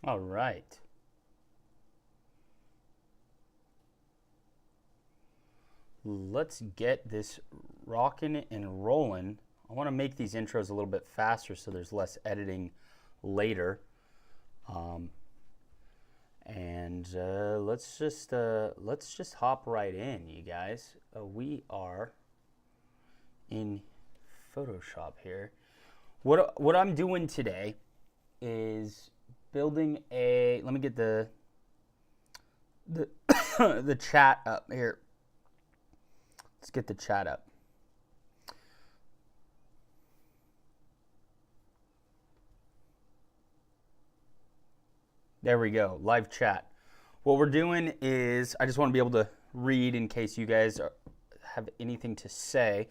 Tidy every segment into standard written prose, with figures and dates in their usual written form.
All right. Let's get this rocking and rolling. I want to make these intros a little bit faster so there's less editing later. Let's just hop right in, you guys. We are in Photoshop here. What I'm doing today is building a. Let me get the the chat up here. Let's get the chat up. There we go, live chat. What we're doing is, I just want to be able to read in case you guys have anything to say.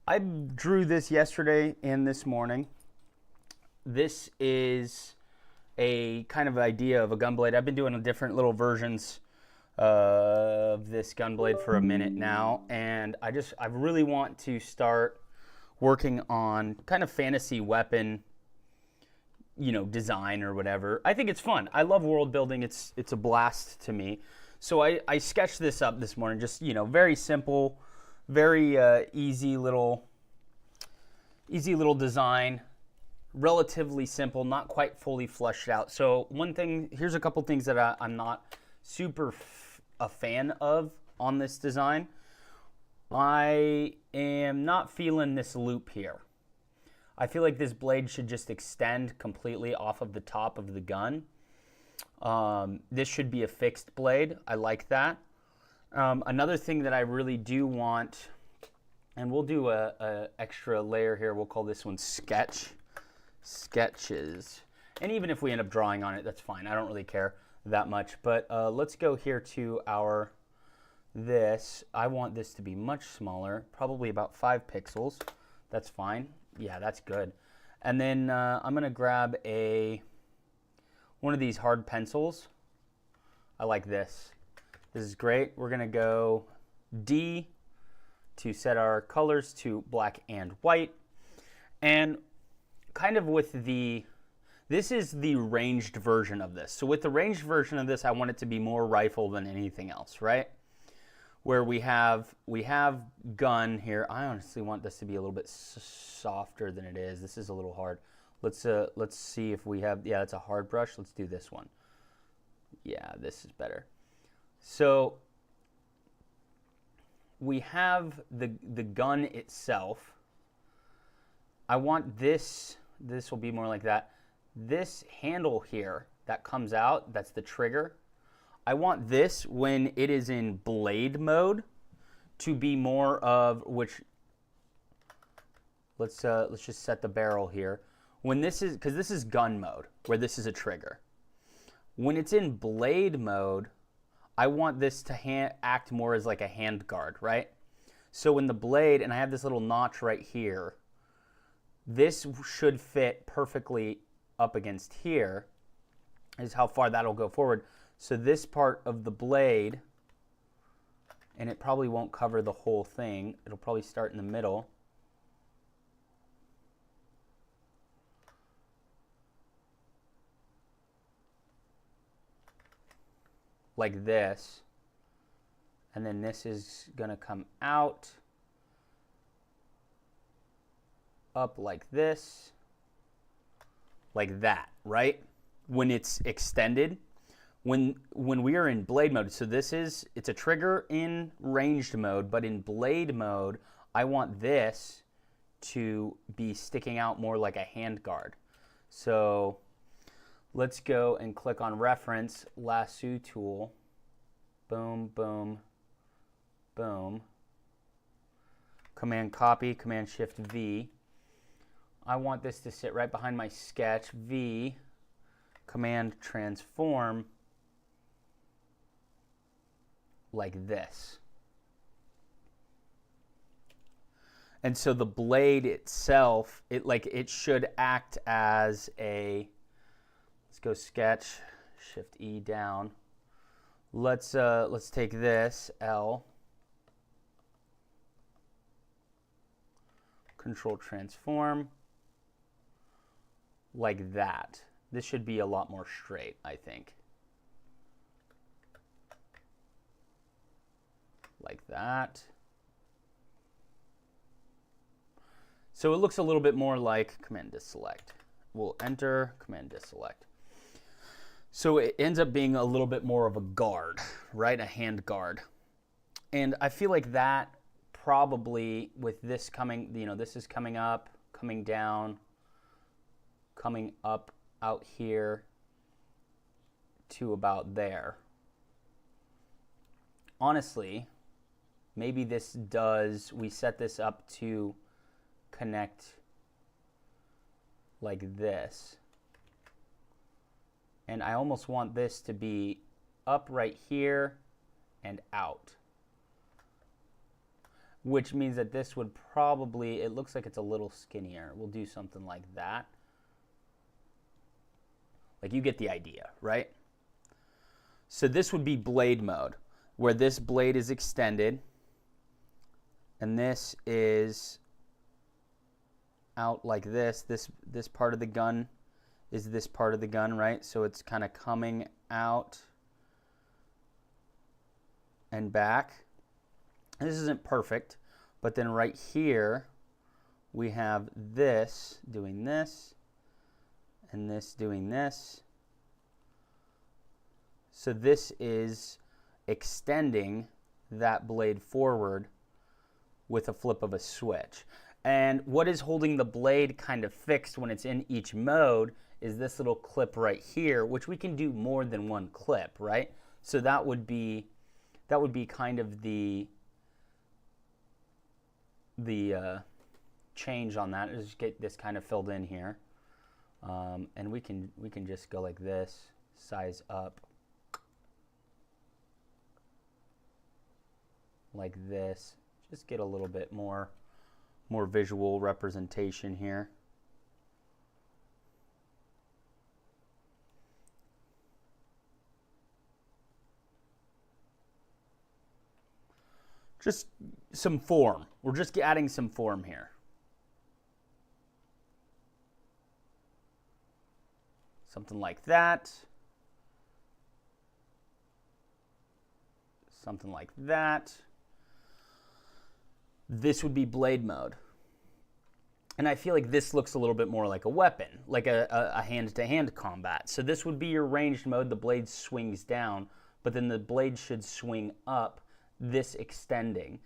I drew this yesterday and this morning. This is a kind of idea of a GunBlade. I've been doing different little versions of this GunBlade for a minute now, and I really want to start working on kind of fantasy weapon, design or whatever. I think it's fun. I love world building. It's a blast to me. So I sketched this up this morning, just very simple, very easy little design, relatively simple, not quite fully fleshed out. So here's a couple things that I'm not super a fan of on this design. I am not feeling this loop here. I feel like this blade should just extend completely off of the top of the gun. This should be a fixed blade. I like that. Another thing that I really do want, and we'll do a extra layer here. We'll call this one sketches. And even if we end up drawing on it, that's fine. I don't really care that much. But let's go here to this. I want this to be much smaller, probably about 5 pixels. That's fine. Yeah, that's good. And then I'm going to grab one of these hard pencils. I like this. This is great. We're going to go D to set our colors to black and white. And kind of this is the ranged version of this. So with the ranged version of this, I want it to be more rifle than anything else, right? Where we have gun here. I honestly want this to be a little bit softer than it is. This is a little hard. Let's see if we have, yeah, it's a hard brush. Let's do this one. Yeah, this is better. So we have the gun itself. I want this will be more like that. This handle here that comes out, that's the trigger. I want this, when it is in blade mode, to be more of, which, let's just set the barrel here. When this is, because this is gun mode, where this is a trigger. When it's in blade mode, I want this to act more as like a hand guard, right? So when the blade, and I have this little notch right here, this should fit perfectly up against here, is how far that'll go forward. So this part of the blade, and it probably won't cover the whole thing. It'll probably start in the middle. Like this. And then this is going to come out up like this. Like that, right? When it's extended. When we are in blade mode, so it's a trigger in ranged mode, but in blade mode, I want this to be sticking out more like a hand guard. So let's go and click on reference, lasso tool, boom, boom, boom, command copy, command shift V. I want this to sit right behind my sketch, V, command transform, like this. And so the blade itself, it should act as a, let's go sketch, shift E down. Let's take this, L, control transform, like that. This should be a lot more straight, I think. Like that. So it looks a little bit more like Command Deselect. We'll enter, Command Deselect. So it ends up being a little bit more of a guard, right? A hand guard. And I feel like that probably with this coming, you know, this is coming up, coming down, coming up out here to about there. Honestly, maybe this does, we set this up to connect like this. And I almost want this to be up right here and out. Which means that this would probably, it looks like it's a little skinnier. We'll do something like that. Like you get the idea, right? So this would be blade mode, where this blade is extended and this is out like this. This part of the gun is this part of the gun, right? So it's kind of coming out and back. This isn't perfect, but then right here we have this doing this and this doing this. So this is extending that blade forward with a flip of a switch. And what is holding the blade kind of fixed when it's in each mode is this little clip right here, which we can do more than one clip, right? So that would be kind of the change on that. Is get this kind of filled in here, and we can just go like this, size up like this. Just get a little bit more visual representation here. Just some form. We're just adding some form here. Something like that. Something like that. This would be blade mode. And I feel like this looks a little bit more like a weapon, like a hand-to-hand combat. So this would be your ranged mode. The blade swings down, but then the blade should swing up, this extending.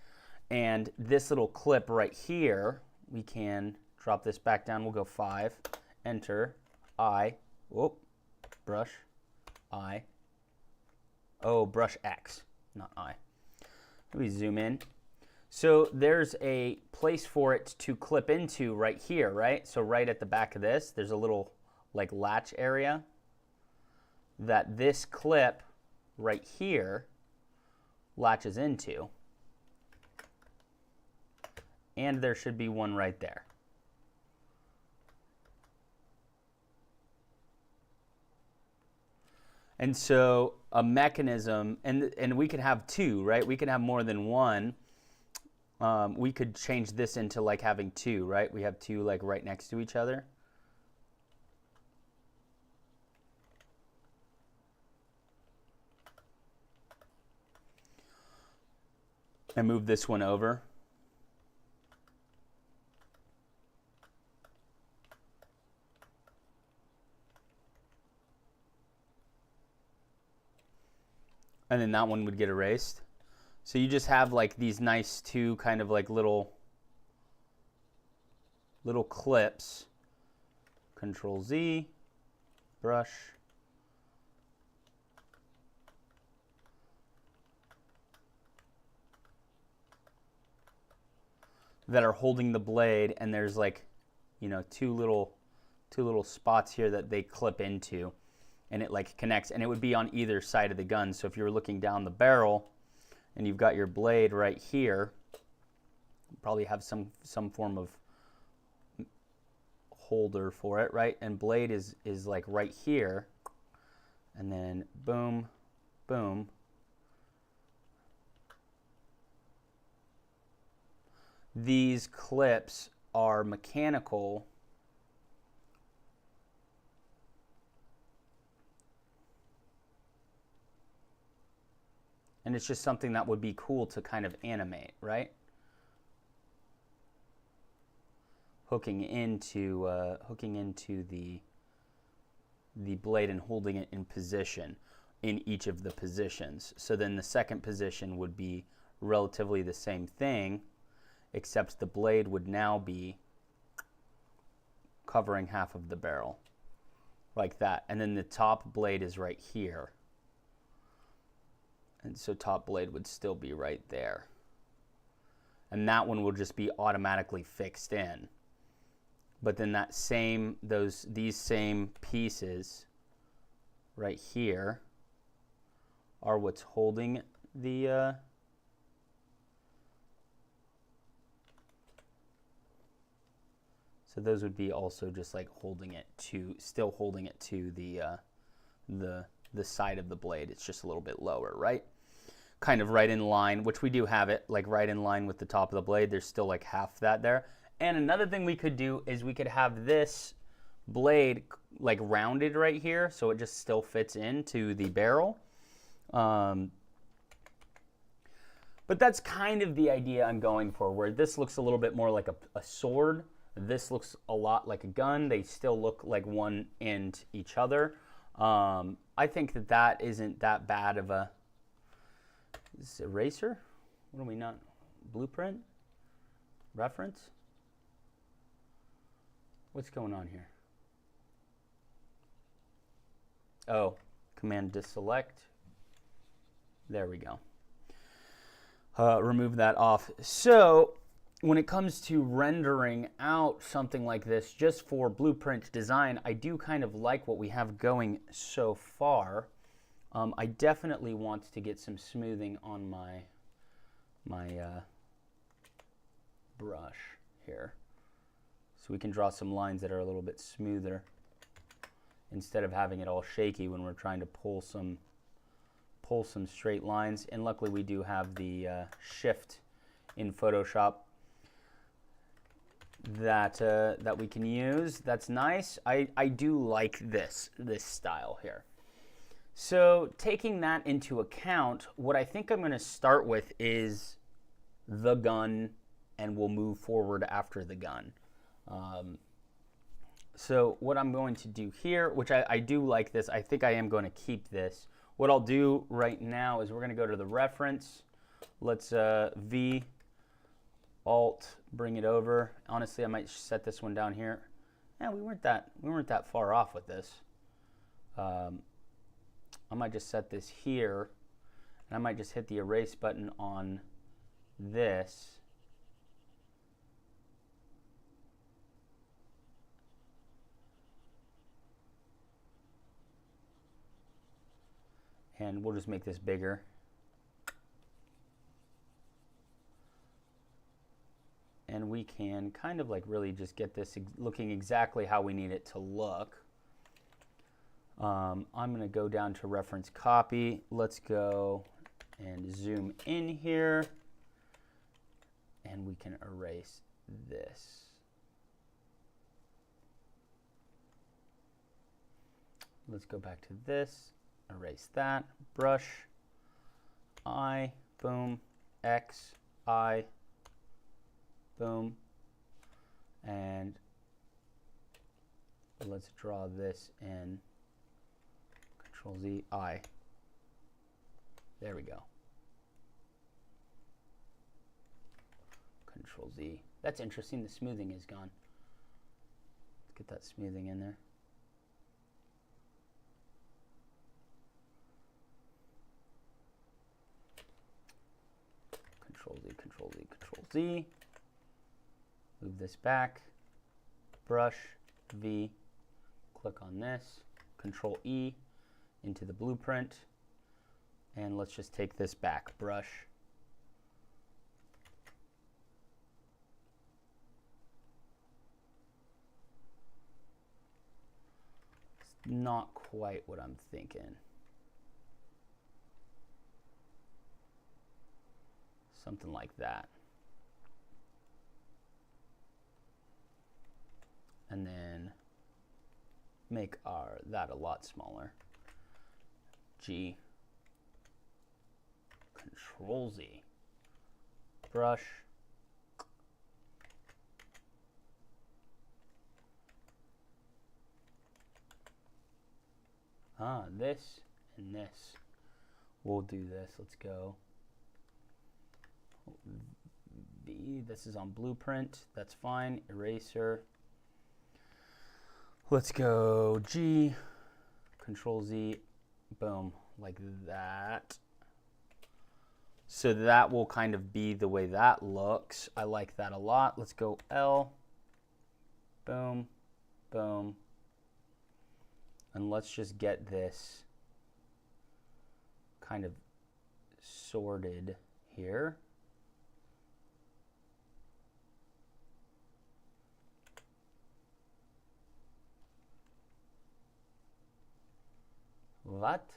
And this little clip right here, we can drop this back down. We'll go 5, enter, I, whoop, brush, I. Oh, brush X, not I. We zoom in. So there's a place for it to clip into right here, right? So right at the back of this, there's a little like latch area that this clip right here latches into. And there should be one right there. And so a mechanism, and we could have two, right? We could have more than one. We could change this into like having two, right? We have two like right next to each other. And move this one over. And then that one would get erased. So you just have like these nice two kind of like little clips. Control Z, brush. That are holding the blade, and there's like, you know, two little spots here that they clip into, and it like connects, and it would be on either side of the gun. So if you were looking down the barrel and you've got your blade right here, you probably have some form of holder for it, right? And blade is like right here, and then boom, boom. These clips are mechanical And it's just something that would be cool to kind of animate, right? Hooking into the blade and holding it in position in each of the positions. So then the second position would be relatively the same thing, except the blade would now be covering half of the barrel, like that. And then the top blade is right here. And so top blade would still be right there. And that one will just be automatically fixed in. But then these same pieces right here are what's holding the so those would be also just like still holding it to the side of the blade. It's just a little bit lower, right? Kind of right in line, which we do have it like right in line with the top of the blade. There's still like half that there. And another thing we could do is we could have this blade like rounded right here, so it just still fits into the barrel. But that's kind of the idea I'm going for, where this looks a little bit more like a sword. This looks a lot like a gun. They still look like one and each other. I think that isn't that bad of a... Is this eraser? What are we not? Blueprint? Reference? What's going on here? Oh, Command deselect. There we go. Remove that off. So when it comes to rendering out something like this just for blueprint design, I do kind of like what we have going so far. I definitely want to get some smoothing on my brush here, so we can draw some lines that are a little bit smoother instead of having it all shaky when we're trying to pull some straight lines. And luckily we do have the shift in Photoshop that we can use. That's nice. I do like this style here. So taking that into account, what I think I'm going to start with is the gun, and we'll move forward after the gun. So what I'm going to do here, which I do like this, I think I am going to keep this. What I'll do right now is we're going to go to the reference. Let's V, Alt, bring it over. Honestly, I might set this one down here. Yeah, we weren't that far off with this. I might just set this here, and I might just hit the erase button on this. And we'll just make this bigger. And we can kind of like really just get this looking exactly how we need it to look. I'm going to go down to reference copy. Let's go and zoom in here, and we can erase this. Let's go back to this, erase that, brush, I, boom, X, I, boom, and let's draw this in Control Z, I. There we go. Control Z. That's interesting, the smoothing is gone. Let's get that smoothing in there. Control Z, Control Z, Control Z. Move this back. Brush, V, click on this. Control E into the blueprint. And let's just take this back. Brush. It's not quite what I'm thinking. Something like that. And then make that a lot smaller. G, Control Z, brush, this and this. We'll do this. Let's go V. This is on blueprint. That's fine. Eraser. Let's go G. Control Z. Boom. Like that. So that will kind of be the way that looks. I like that a lot. Let's go L. Boom. Boom. And let's just get this kind of sorted here. What?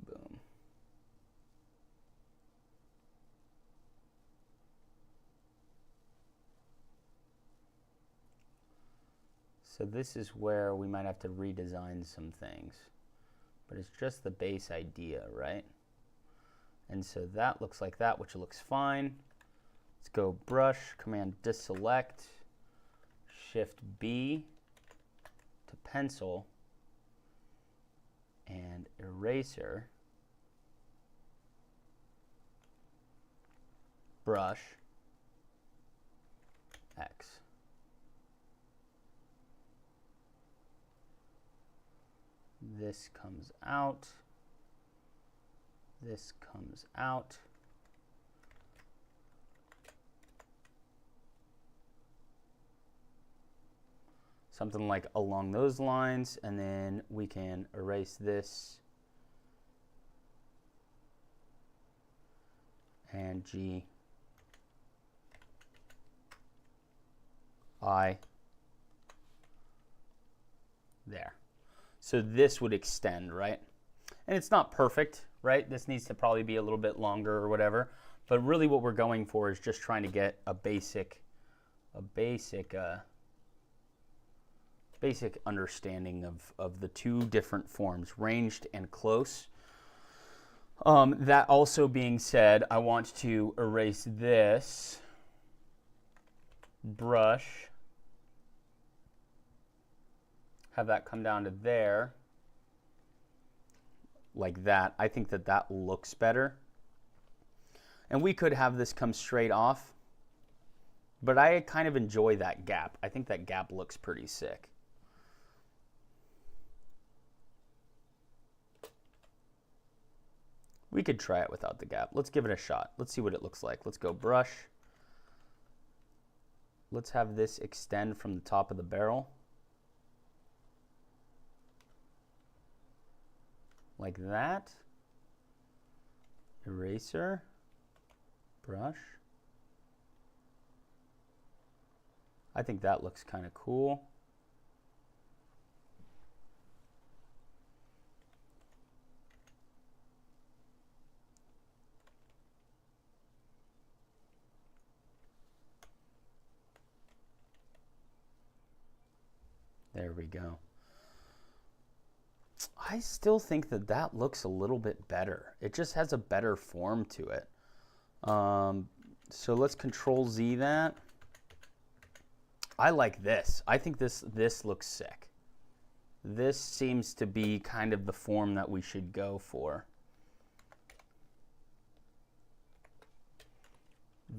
Boom. So this is where we might have to redesign some things, but it's just the base idea, right? And so that looks like that, which looks fine. Let's go brush, command deselect, shift B to pencil, and eraser, brush, X. This comes out. This comes out. Something like along those lines, and then we can erase this and G, I, there. So this would extend, right? And it's not perfect, right? This needs to probably be a little bit longer or whatever, but really what we're going for is just trying to get a basic understanding of the two different forms, ranged and close. That also being said, I want to erase this brush, have that come down to there, like that. I think that that looks better. And we could have this come straight off, but I kind of enjoy that gap. I think that gap looks pretty sick. We could try it without the gap. Let's give it a shot. Let's see what it looks like. Let's go brush. Let's have this extend from the top of the barrel. Like that. Eraser. Brush. I think that looks kind of cool. There we go. I still think that that looks a little bit better. It just has a better form to it. So let's Control Z that. I like this. I think this looks sick. This seems to be kind of the form that we should go for.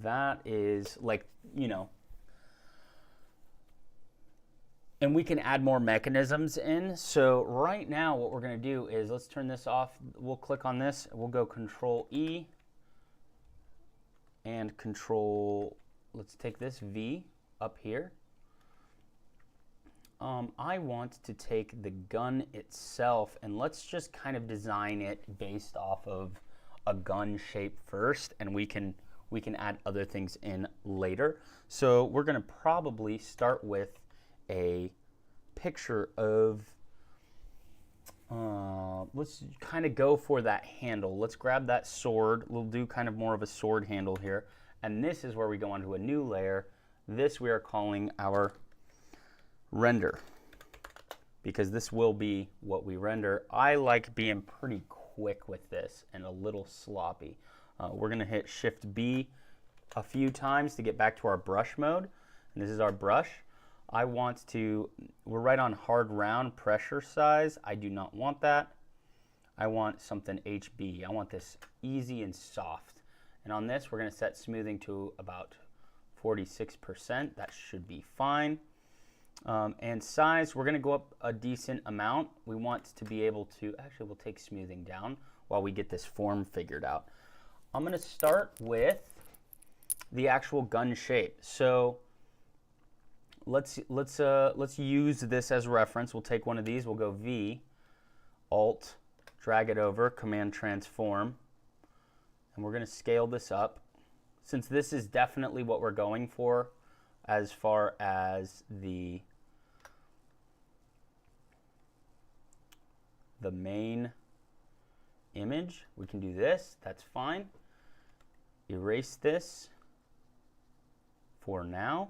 That is like, you know, and we can add more mechanisms in. So right now what we're going to do is let's turn this off. We'll click on this. We'll go Control E and Control, let's take this V up here. I want to take the gun itself and let's just kind of design it based off of a gun shape first, and we can add other things in later. So we're going to probably start with a picture of, let's kind of go for that handle. Let's grab that sword. We'll do kind of more of a sword handle here. And this is where we go onto a new layer. This we are calling our render, because this will be what we render. I like being pretty quick with this and a little sloppy. We're going to hit Shift B a few times to get back to our brush mode. And this is our brush. We're right on hard round pressure size. I do not want that. I want something HB. I want this easy and soft. And on this, we're going to set smoothing to about 46%. That should be fine. And size, we're going to go up a decent amount. We want to be able to, actually we'll take smoothing down while we get this form figured out. I'm going to start with the actual gun shape. So let's use this as reference. We'll take one of these. We'll go V, Alt, drag it over, Command Transform, and we're going to scale this up. Since this is definitely what we're going for as far as the main image, we can do this. That's fine. Erase this for now,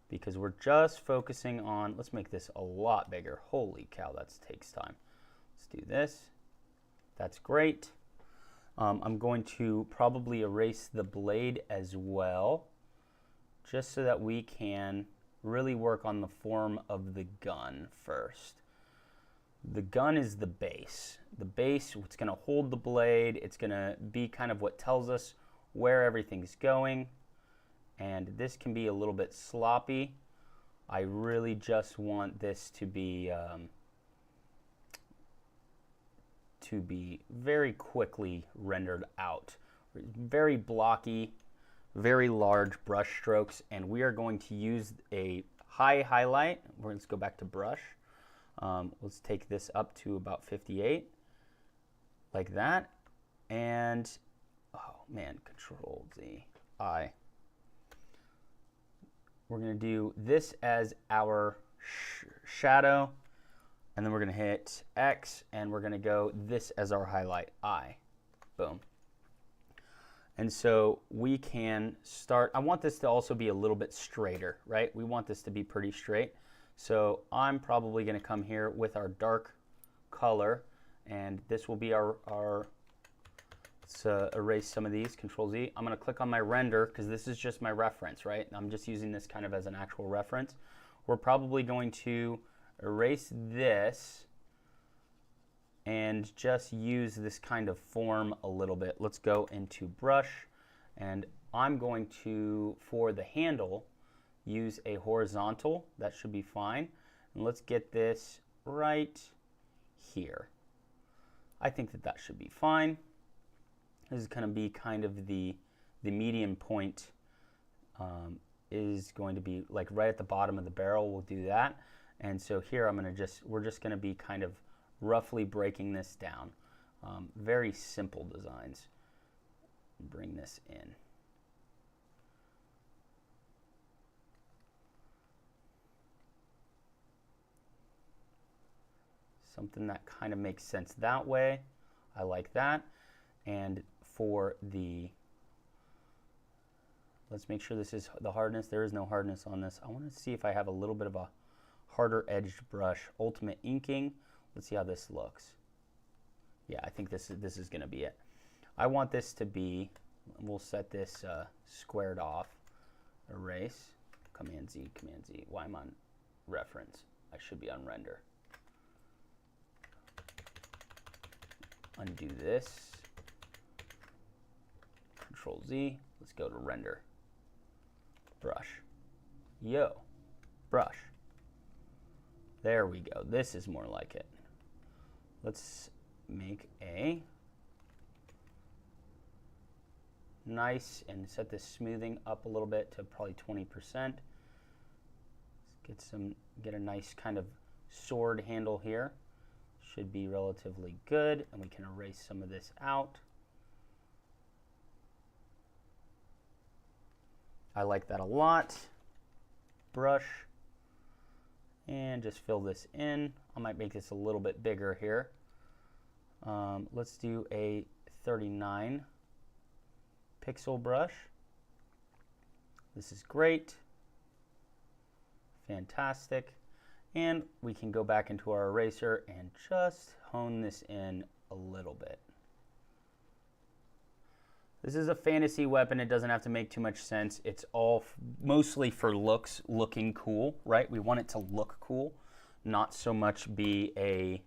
because we're just focusing on, let's make this a lot bigger. Holy cow, that takes time. Let's do this. That's great. I'm going to probably erase the blade as well, just so that we can really work on the form of the gun first. The gun is the base. The base, it's going to hold the blade. It's going to be kind of what tells us where everything's going. And this can be a little bit sloppy. I really just want this to be very quickly rendered out. Very blocky, very large brush strokes, and we are going to use a high highlight. Let's go back to brush. Let's take this up to about 58, like that. And, oh man, Control Z, I. We're going to do this as our shadow, and then we're going to hit X, and we're going to go this as our highlight, I. Boom. And so we can start, I want this to also be a little bit straighter, right? We want this to be pretty straight. So I'm probably going to come here with our dark color, and this will be our let's erase some of these, Control Z. I'm going to click on my render because this is just my reference, right? I'm just using this kind of as an actual reference. We're probably going to erase this and just use this kind of form a little bit. Let's go into brush, and I'm going to, for the handle, use a horizontal. That should be fine. And let's get this right here. I think that should be fine. This is going to be kind of the median point is going to be like right at the bottom of the barrel. We'll do that. And so here we're just going to be kind of roughly breaking this down. Very simple designs. Bring this in. Something that kind of makes sense that way. I like that. And for let's make sure this is the hardness. There is no hardness on this. I want to see if I have a little bit of a harder edged brush. Ultimate inking. Let's see how this looks. Yeah, I think this is going to be it. I want this to be, we'll set this squared off. Erase. Command Z, Command Z. Why am I on reference? I should be on render. Undo this. Control Z. Let's go to render. Brush. Yo. Brush. There we go. This is more like it. Let's make a nice and set this smoothing up a little bit to probably 20%. Let's get a nice kind of sword handle here. Should be relatively good, and we can erase some of this out. I like that a lot. Brush, and just fill this in. I might make this a little bit bigger here. Let's do a 39 pixel brush. This is great. Fantastic. And we can go back into our eraser and just hone this in a little bit. This is a fantasy weapon. It doesn't have to make too much sense. It's all mostly for looks, looking cool, right? We want it to look cool, not so much be a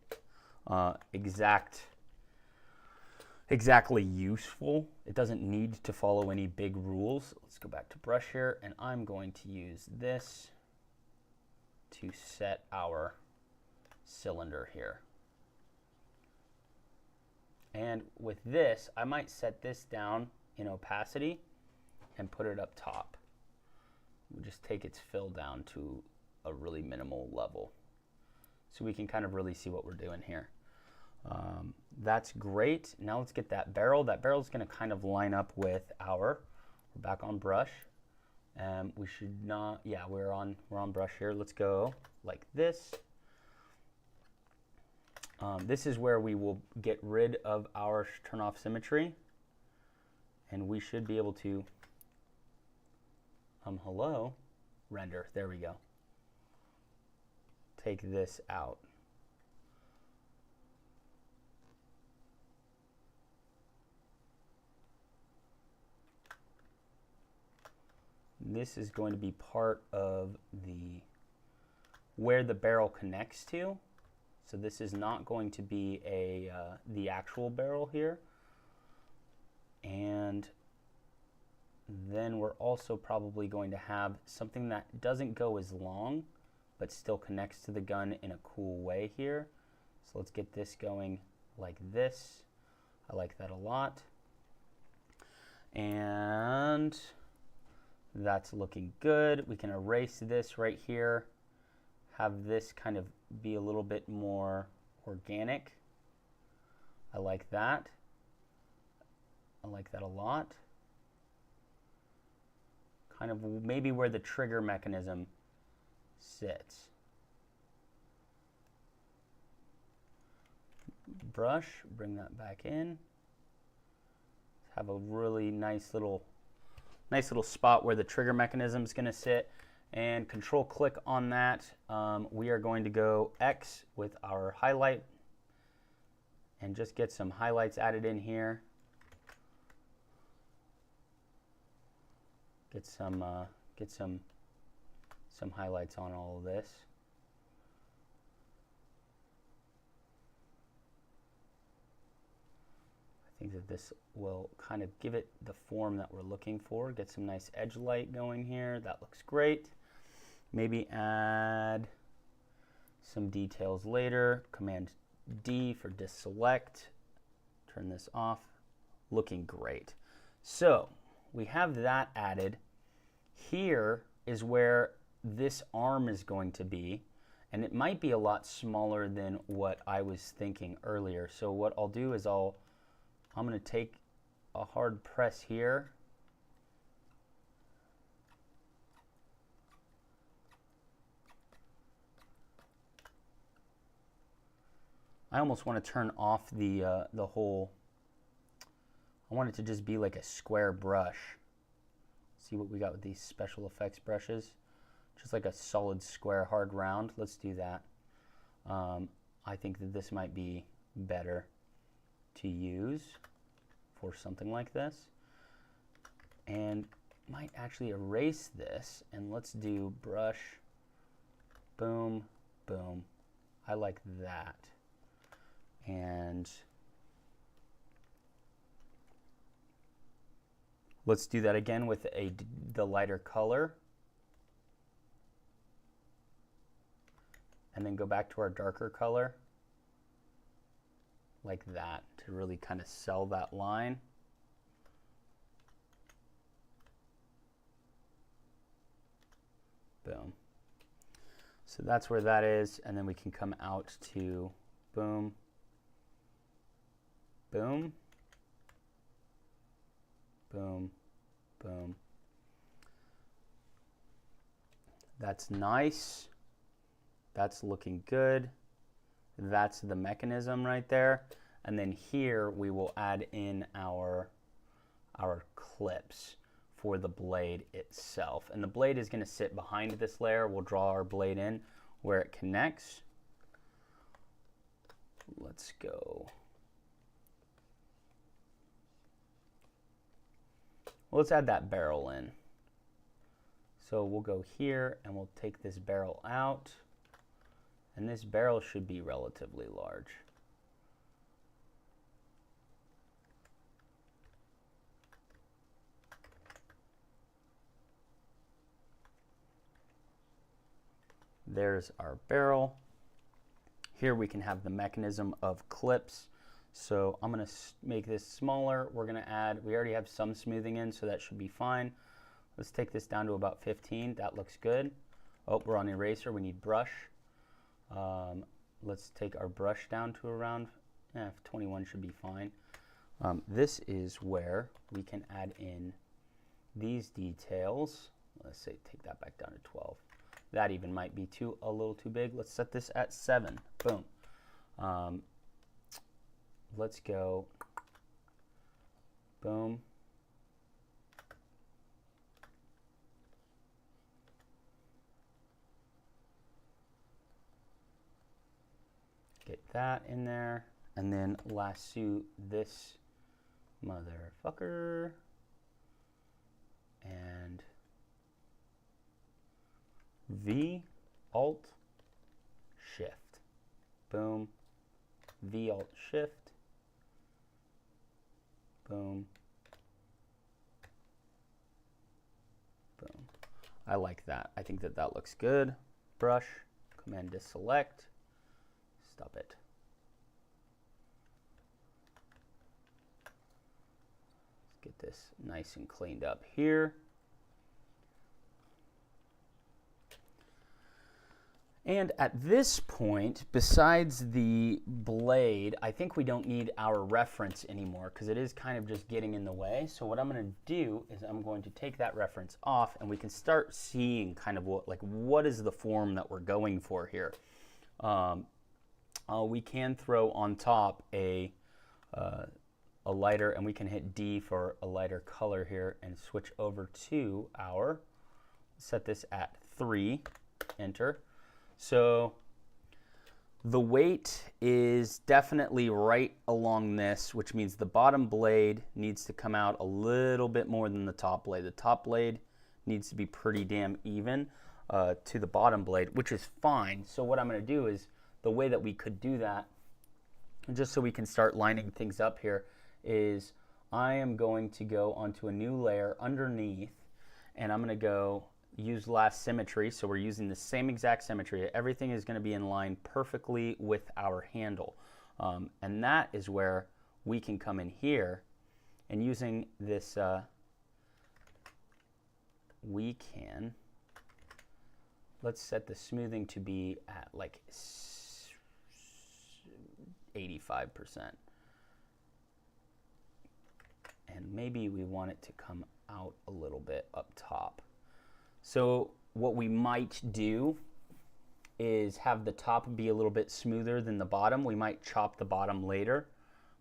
exactly useful. It doesn't need to follow any big rules. Let's go back to brush here, and I'm going to use this to set our cylinder here. And with this, I might set this down in opacity and put it up top. We'll just take its fill down to a really minimal level, so we can kind of really see what we're doing here. That's great. Now let's get that barrel. That barrel is going to kind of line up with we're back on brush. We should not, yeah, we're on brush here. Let's go like this. This is where we will get rid of our turn off symmetry, and we should be able to, hello, render. There we go. Take this out. This is going to be part of where the barrel connects to. So this is not going to be the actual barrel here. And then we're also probably going to have something that doesn't go as long, but still connects to the gun in a cool way here. So let's get this going like this. I like that a lot. And that's looking good. We can erase this right here. Have this kind of be a little bit more organic. I like that. I like that a lot. Kind of maybe where the trigger mechanism sits. Brush, bring that back in. Have a really nice little spot where the trigger mechanism is going to sit. And control click on that. We are going to go X with our highlight and just get some highlights added in here. Get some highlights on all of this. I think that this will kind of give it the form that we're looking for. Get some nice edge light going here. That looks great. Maybe add some details later. Command D for deselect. Turn this off. Looking great. So we have that added. Here is where this arm is going to be, and it might be a lot smaller than what I was thinking earlier. So what I'll do is I'm going to take a hard press here. I almost want to turn off the whole, I want it to just be like a square brush. See what we got with these special effects brushes? Just like a solid square hard round. Let's do that. I think that this might be better to use for something like this. And might actually erase this, and let's do brush, boom, boom. I like that. And let's do that again with the lighter color. And then go back to our darker color. Like that, to really kind of sell that line. Boom. So that's where that is, and then we can come out to boom, boom, boom, boom. That's nice. That's looking good. That's the mechanism right there. And then here we will add in our clips for the blade itself. And the blade is going to sit behind this layer. We'll draw our blade in. where it connects. Let's go. Well, let's add that barrel in. So we'll go here and we'll take this barrel out, and this barrel should be relatively large. There's our barrel. Here we can have the mechanism of clips. So I'm going to make this smaller. We're going to add, we already have some smoothing in, so that should be fine. Let's take this down to about 15. That looks good. Oh, we're on eraser. We need brush. Let's take our brush down to around 21 should be fine. This is where we can add in these details. Let's say take that back down to 12. That even might be a little too big. Let's set this at 7. Boom. Let's go. Boom. Get that in there, and then lasso this motherfucker, and V, Alt, Shift. Boom. V, Alt, Shift. Boom. Boom. I like that. I think that that looks good. Brush, Command to select. Stop it. Let's get this nice and cleaned up here. And at this point, besides the blade, I think we don't need our reference anymore because it is kind of just getting in the way. So what I'm going to do is I'm going to take that reference off, and we can start seeing kind of what is the form that we're going for here. We can throw on top a lighter, and we can hit D for a lighter color here and switch over to our, set this at 3, enter. So the weight is definitely right along this, which means the bottom blade needs to come out a little bit more than the top blade. The top blade needs to be pretty damn even to the bottom blade, which is fine. So what I'm going to do is, the way that we could do that, just so we can start lining things up here, is I am going to go onto a new layer underneath, and I'm going to go use last symmetry. So we're using the same exact symmetry. Everything is going to be in line perfectly with our handle. And that is where we can come in here, and using this, we can, let's set the smoothing to be at like 85%. And maybe we want it to come out a little bit up top. So what we might do is have the top be a little bit smoother than the bottom. We might chop the bottom later,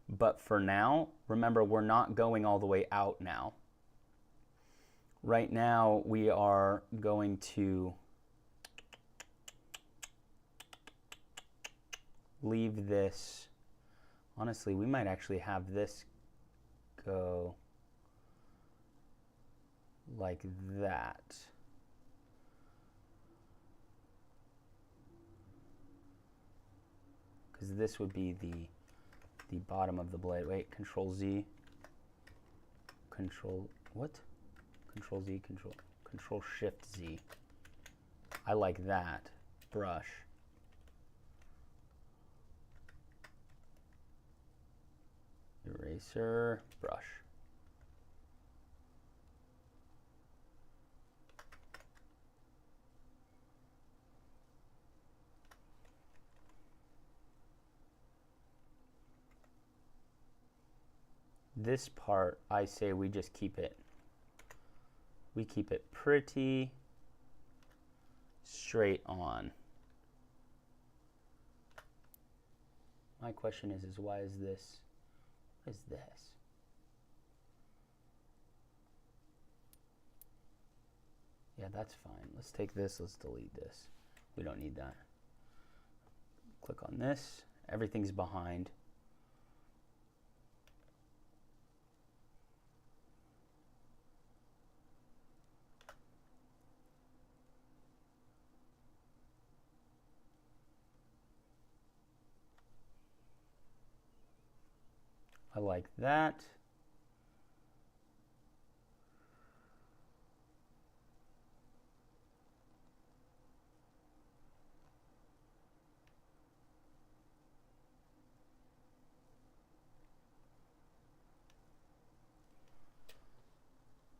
but for now, remember, we're not going all the way out now. Right now, we are going to leave this. Honestly, we might actually have this go like that. Because this would be the bottom of the blade. Wait, Control Z, Control, what? Control Z, Control Shift Z. I like that. Brush. Eraser, brush. This part, I say we just keep it, pretty straight on. My question is why is this, what is this? Yeah, that's fine. Let's take this, let's delete this. We don't need that. Click on this. Everything's behind. I like that.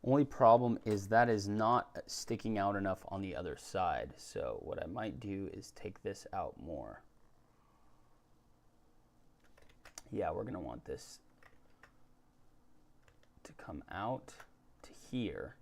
Only problem is that is not sticking out enough on the other side. So what I might do is take this out more. Yeah, we're going to want this to come out to here.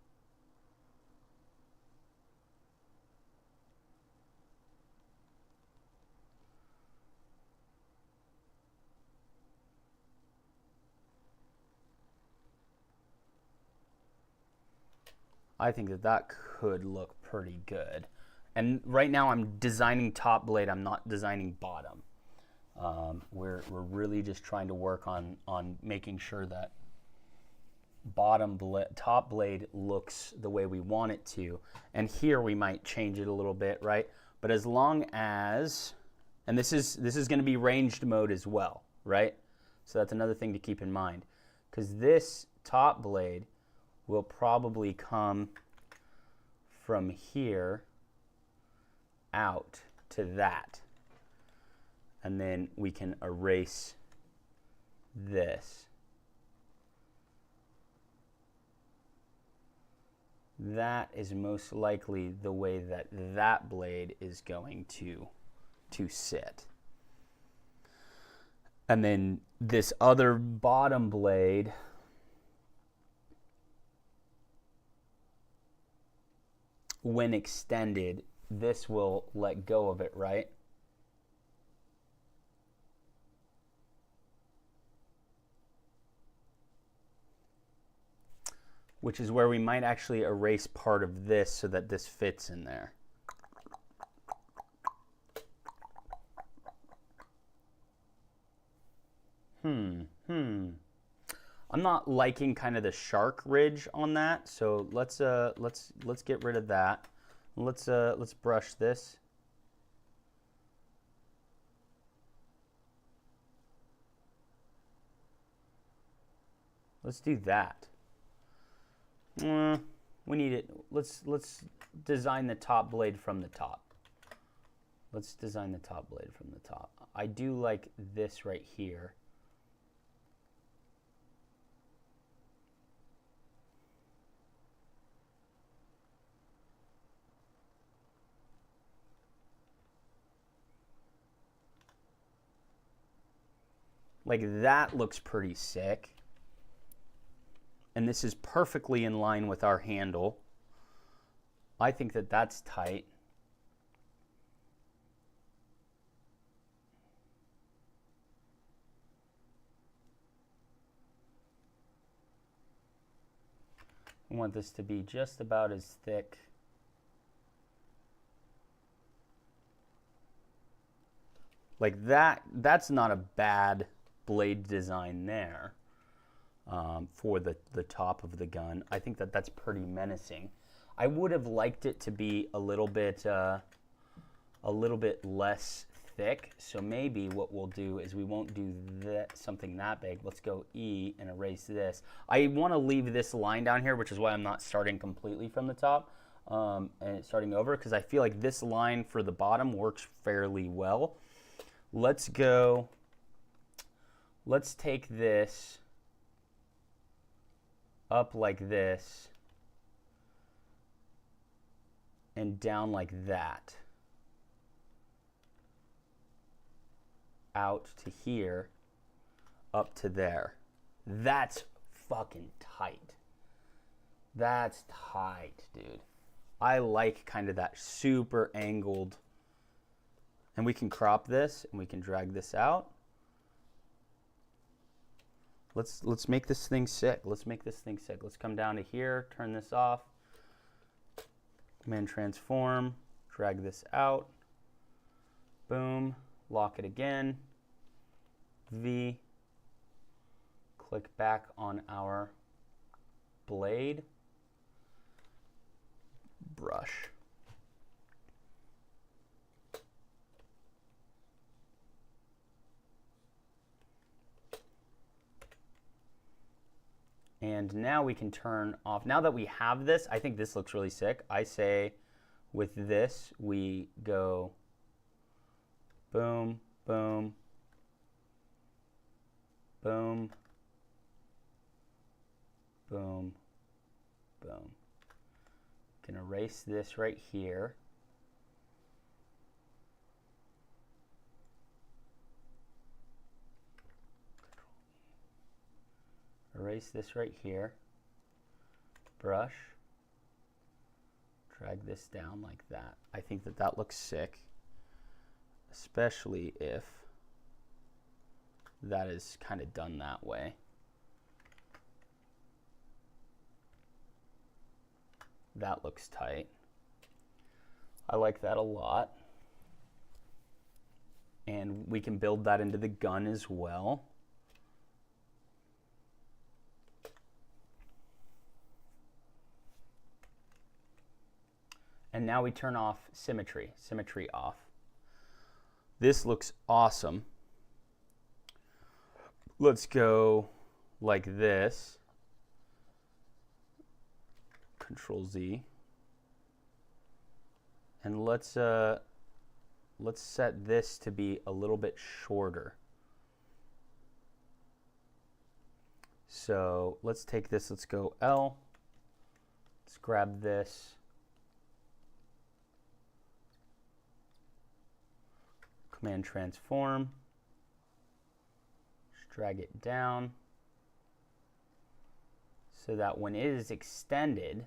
I think that that could look pretty good. And right now I'm designing top blade, I'm not designing bottom. We're really just trying to work on making sure that top blade looks the way we want it to. And here we might change it a little bit, right? But as long as, and this is going to be ranged mode as well, right? So that's another thing to keep in mind, because this top blade will probably come from here out to that. And then we can erase this. That is most likely the way that that blade is going to sit. And then this other bottom blade, when extended, this will let go of it, right? Which is where we might actually erase part of this so that this fits in there. I'm not liking kind of the shark ridge on that, so let's get rid of that. Let's brush this. Let's do that. We need it. Let's design the top blade from the top. Let's design the top blade from the top. I do like this right here. Like that looks pretty sick. And this is perfectly in line with our handle. I think that that's tight. I want this to be just about as thick. Like that's not a bad blade design there. For the top of the gun. I think that that's pretty menacing. I would have liked it to be a little bit less thick. So maybe what we'll do is we won't do something that big. Let's go E and erase this. I want to leave this line down here, which is why I'm not starting completely from the top and starting over, because I feel like this line for the bottom works fairly well. Let's take this up like this and down like that, out to here, up to there. That's fucking tight. That's tight, dude. I like kind of that super angled, and we can crop this and we can drag this out. Let's make this thing sick. Let's make this thing sick. Let's come down to here, turn this off, Command transform, drag this out, boom. lock it again, V, click back on our blade, brush. And now we can turn off. Now that we have this, I think this looks really sick. I say with this, we go boom, boom, boom, boom, boom. Can erase this right here. Erase this right here, brush, drag this down like that. I think that that looks sick, especially if that is kind of done that way. That looks tight. I like that a lot. And we can build that into the gun as well. And now we turn off symmetry, symmetry off. This looks awesome. Let's go like this. Control Z. And let's set this to be a little bit shorter. So let's take this, let's go L. Let's grab this. Command transform, just drag it down so that when it is extended,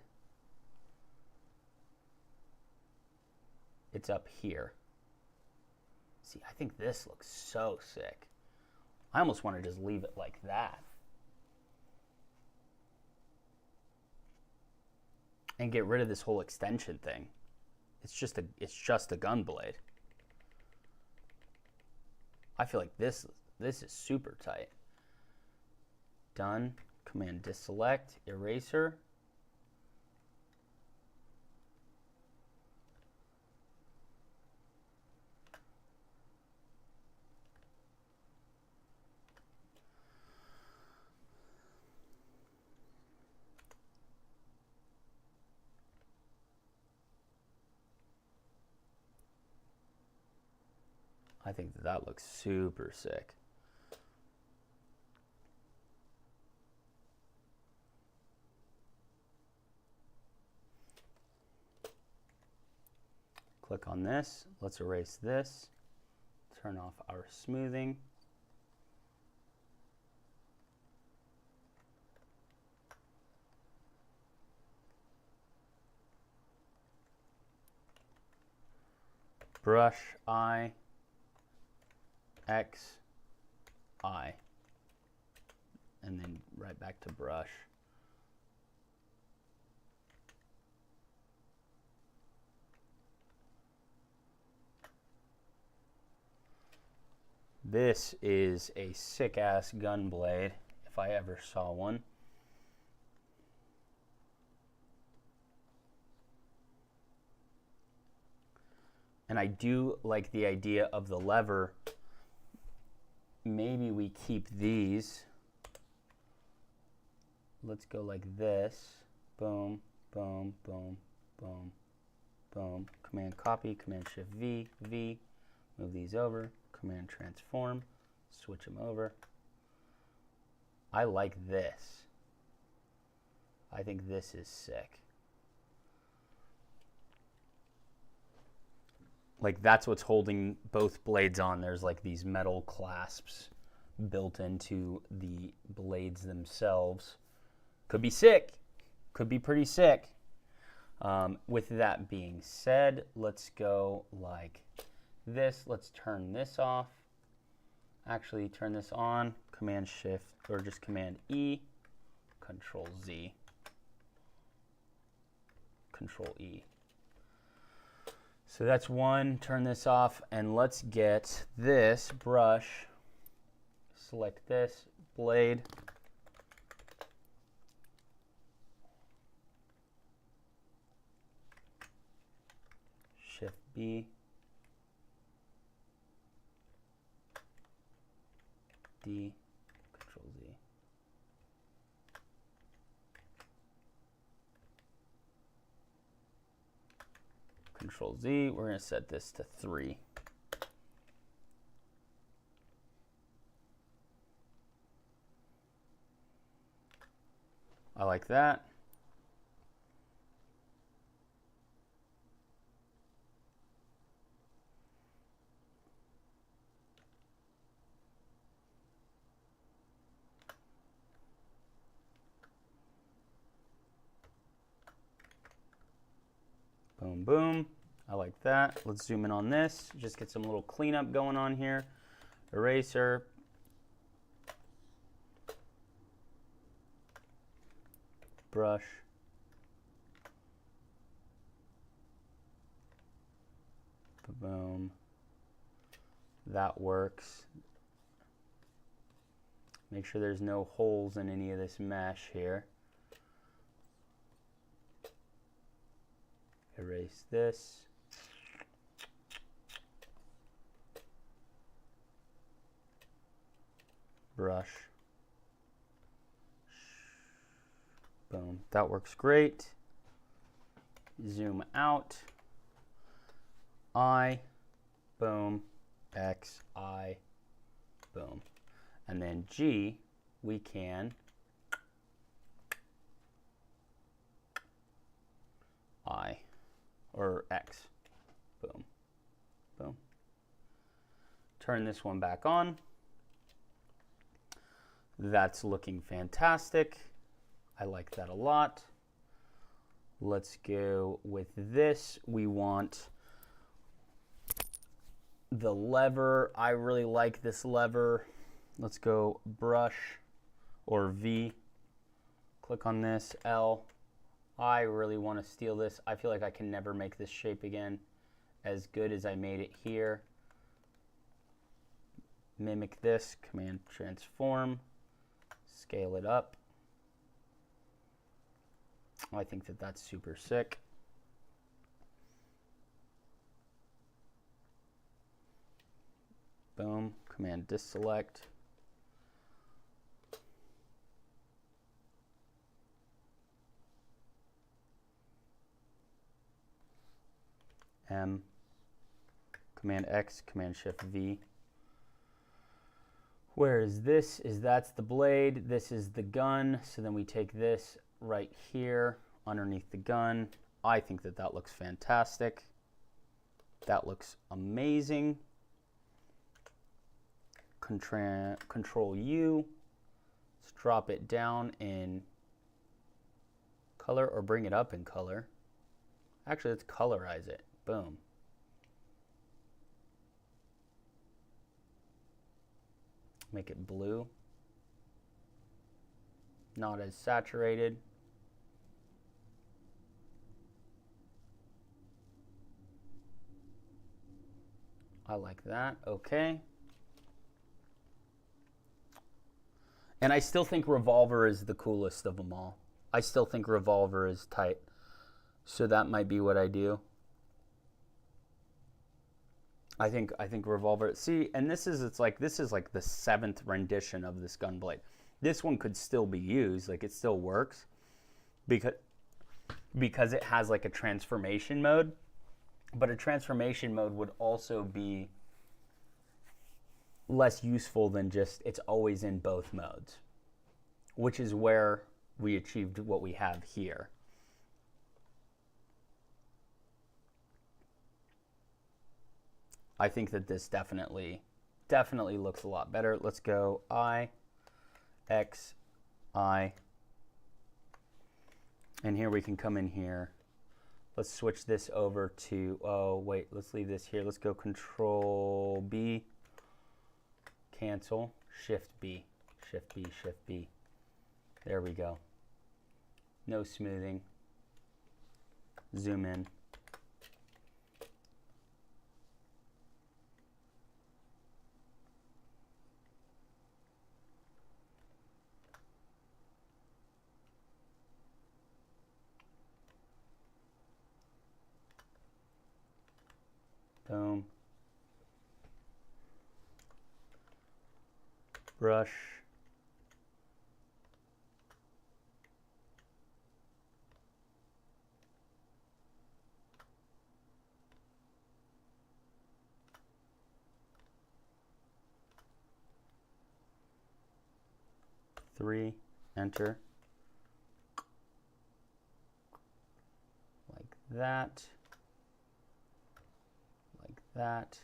it's up here. See, I think this looks so sick. I almost want to just leave it like that and get rid of this whole extension thing. It's just a gun blade. I feel like this is super tight. Done. Command deselect, eraser. I think that looks super sick. Click on this. Let's erase this. Turn off our smoothing. Brush I. X, I, and then right back to brush. This is a sick-ass gun blade, if I ever saw one. And I do like the idea of the lever. Maybe we keep these. Let's go like this. Boom, boom, boom, boom, boom. Command copy, Command Shift V, V. Move these over. Command transform. Switch them over. I like this. I think this is sick. Like that's what's holding both blades on. There's like these metal clasps built into the blades themselves. Could be sick. Could be pretty sick. With that being said, let's go like this. Let's turn this off. Actually, turn this on. Command Shift or just Command E. Control Z. Control E. So that's one. Turn this off, and let's get this brush. Select this blade. Shift B. D. Control Z. Control Z. We're going to set this to 3. I like that. Boom, boom. I like that. Let's zoom in on this. Just get some little cleanup going on here. Eraser. Brush. Boom. That works. Make sure there's no holes in any of this mesh here. Erase this. Brush. Boom. That works great. Zoom out. I. Boom. X. I. Boom. And then G, we can I. Or X. Boom. Boom. Turn this one back on. That's looking fantastic. I like that a lot. Let's go with this. We want the lever. I really like this lever. Let's go brush or V. Click on this, L. I really want to steal this. I feel like I can never make this shape again as good as I made it here. Mimic this, Command Transform, scale it up. I think that that's super sick. Boom, Command Deselect. M, Command X, Command Shift V. Where is this? That's the blade. This is the gun. So then we take this right here underneath the gun. I think that that looks fantastic. That looks amazing. Control U. Let's drop it down in color or bring it up in color. Actually, let's colorize it. Boom. Make it blue. Not as saturated. I like that. Okay. And I still think Revolver is the coolest of them all. I still think Revolver is tight. So that might be what I do. I think Revolver. See, and this is like the 7th rendition of this GunBlade. This one could still be used, like it still works, because it has like a transformation mode. But a transformation mode would also be less useful than just it's always in both modes, which is where we achieved what we have here. I think that this definitely looks a lot better. Let's go I, X, I. And here we can come in here. Let's switch this over to, oh wait, let's leave this here. Let's go Control B, cancel, Shift B, Shift B, Shift B. There we go. No smoothing. Zoom in. Boom. Brush. Three, enter. Like that. Like that.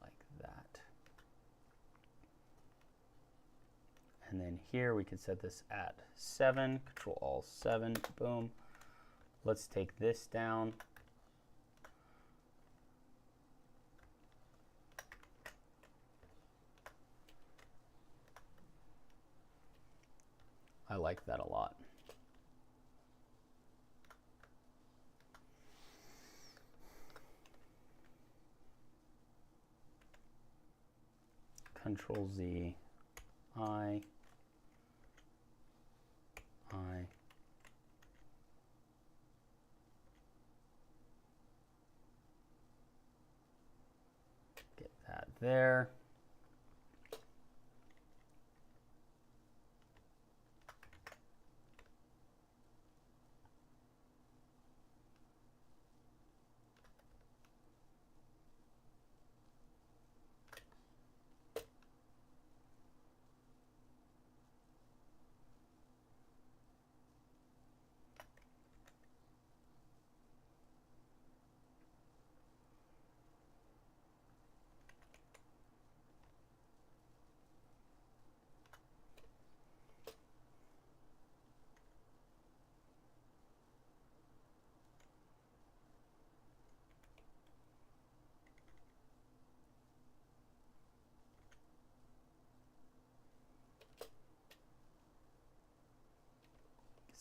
Like that. And then here we can set this at 7, Control-Alt-7, boom. Let's take this down. I like that a lot. Control-Z, I. Get that there.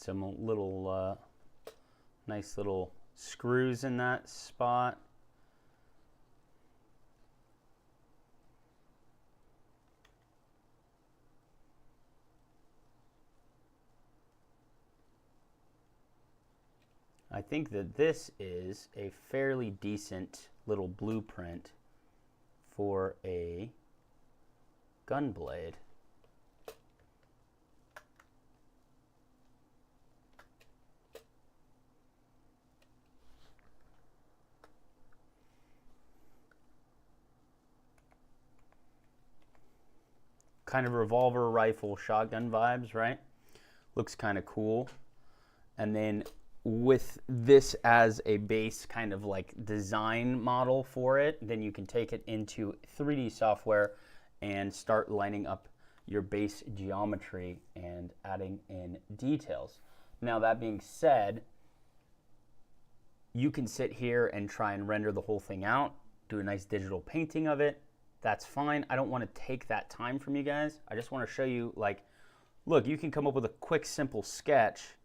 Some little nice little screws in that spot. I think that this is a fairly decent little blueprint for a GunBlade. Kind of revolver rifle shotgun vibes, right? Looks kind of cool. And then with this as a base kind of like design model for it, then you can take it into 3D software and start lining up your base geometry and adding in details. Now that being said, you can sit here and try and render the whole thing out, do a nice digital painting of it. That's fine. I don't want to take that time from you guys. I just want to show you, like, look, you can come up with a quick, simple sketch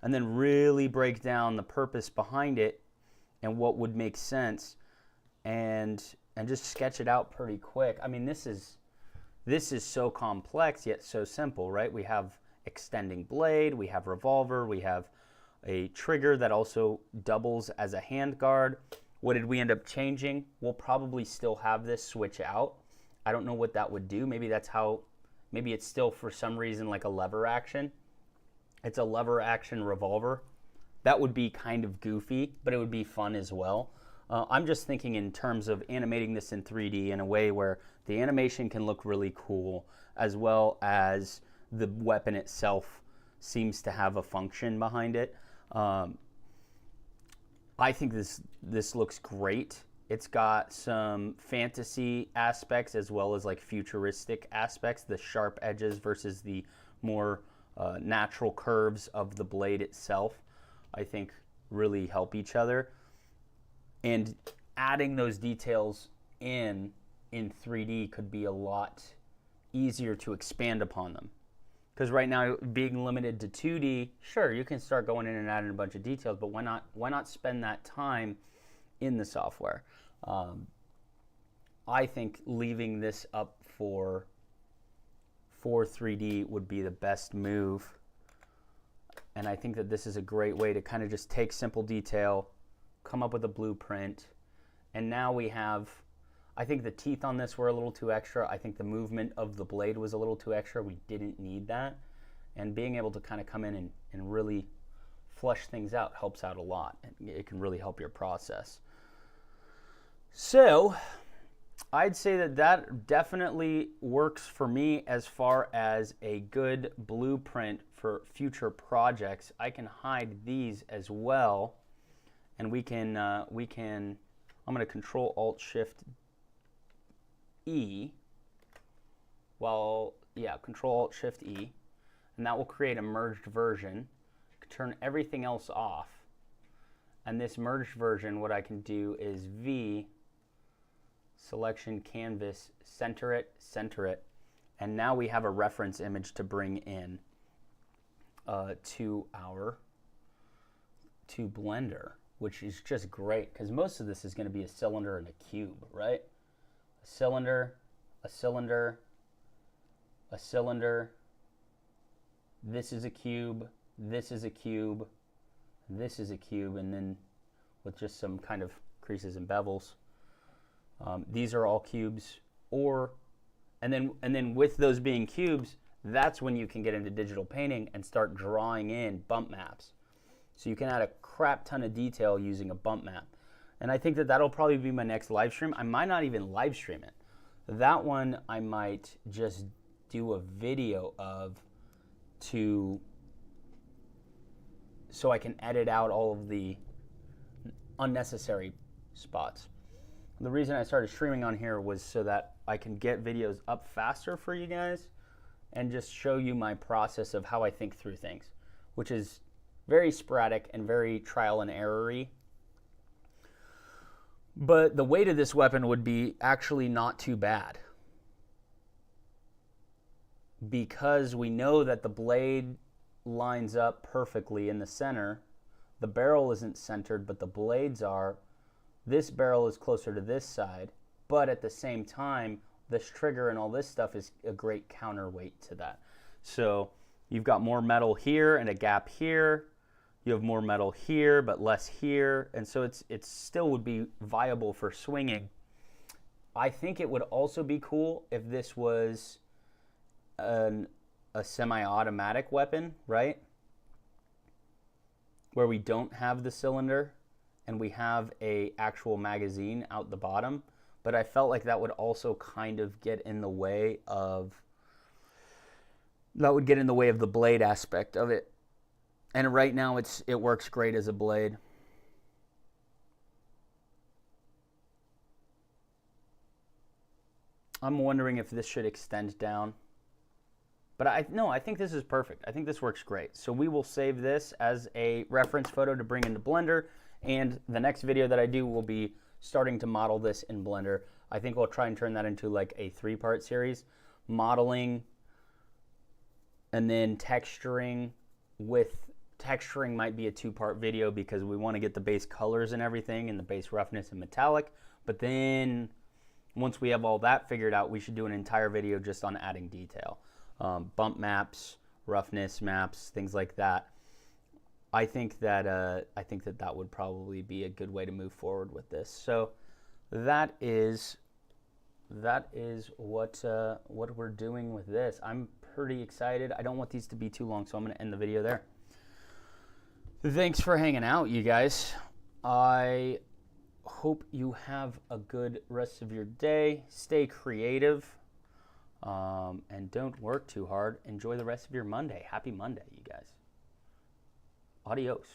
and then really break down the purpose behind it and what would make sense, and just sketch it out pretty quick. I mean, this is so complex yet so simple, right? We have extending blade, we have revolver, we have a trigger that also doubles as a hand guard. What did we end up changing? We'll probably still have this switch out. I don't know what that would do. Maybe that's how, maybe it's still for some reason like a lever action. It's a lever action revolver. That would be kind of goofy, but it would be fun as well. I'm just thinking in terms of animating this in 3D in a way where the animation can look really cool, as well as the weapon itself seems to have a function behind it. I think this looks great. It's got some fantasy aspects as well as like futuristic aspects, the sharp edges versus the more natural curves of the blade itself, I think really help each other. And adding those details in 3D could be a lot easier to expand upon them. Because right now, being limited to 2D, sure, you can start going in and adding a bunch of details, but why not spend that time in the software? I think leaving this up for 3D would be the best move. And I think that this is a great way to kind of just take simple detail, come up with a blueprint, and now we have, I think the teeth on this were a little too extra. I think the movement of the blade was a little too extra. We didn't need that. And being able to kind of come in and really flush things out helps out a lot. It can really help your process. So I'd say that that definitely works for me as far as a good blueprint for future projects. I can hide these as well, and I'm going to Control Alt Shift E. Control Alt Shift E, and that will create a merged version. Turn everything else off, and this merged version, what I can do is V, selection, canvas, center it, and now we have a reference image to bring in to Blender, which is just great because most of this is going to be a cylinder and a cube, right? A cylinder, a cylinder, a cylinder. This is a cube. This is a cube, this is a cube, and then with just some kind of creases and bevels. These are all cubes, and then with those being cubes, that's when you can get into digital painting and start drawing in bump maps. So you can add a crap ton of detail using a bump map. And I think that that'll probably be my next live stream. I might not even live stream it. That one I might just do a video of so I can edit out all of the unnecessary spots. The reason I started streaming on here was so that I can get videos up faster for you guys and just show you my process of how I think through things, which is very sporadic and very trial and error-y. But the weight of this weapon would be actually not too bad, because we know that the blade lines up perfectly in the center. The barrel isn't centered, but the blades are. This barrel is closer to this side, but at the same time, this trigger and all this stuff is a great counterweight to that. So you've got more metal here and a gap here. You have more metal here, but less here. And so it still would be viable for swinging. I think it would also be cool if this was a semi-automatic weapon, right? Where we don't have the cylinder and we have a actual magazine out the bottom. But I felt like that would also kind of get in the way of the blade aspect of it. And right now it works great as a blade. I'm wondering if this should extend down. But I think this is perfect. I think this works great. So we will save this as a reference photo to bring into Blender. And the next video that I do will be starting to model this in Blender. I think we'll try and turn that into like a 3-part series. Modeling and then texturing. Texturing might be a 2-part video because we want to get the base colors and everything and the base roughness and metallic. But then once we have all that figured out, we should do an entire video just on adding detail. Bump maps, roughness maps, things like that. I think that that would probably be a good way to move forward with this. So that is what we're doing with this. I'm pretty excited. I don't want these to be too long, so I'm going to end the video there. Thanks for hanging out, you guys. I hope you have a good rest of your day. Stay creative. And don't work too hard. Enjoy the rest of your Monday. Happy Monday, you guys. Adios.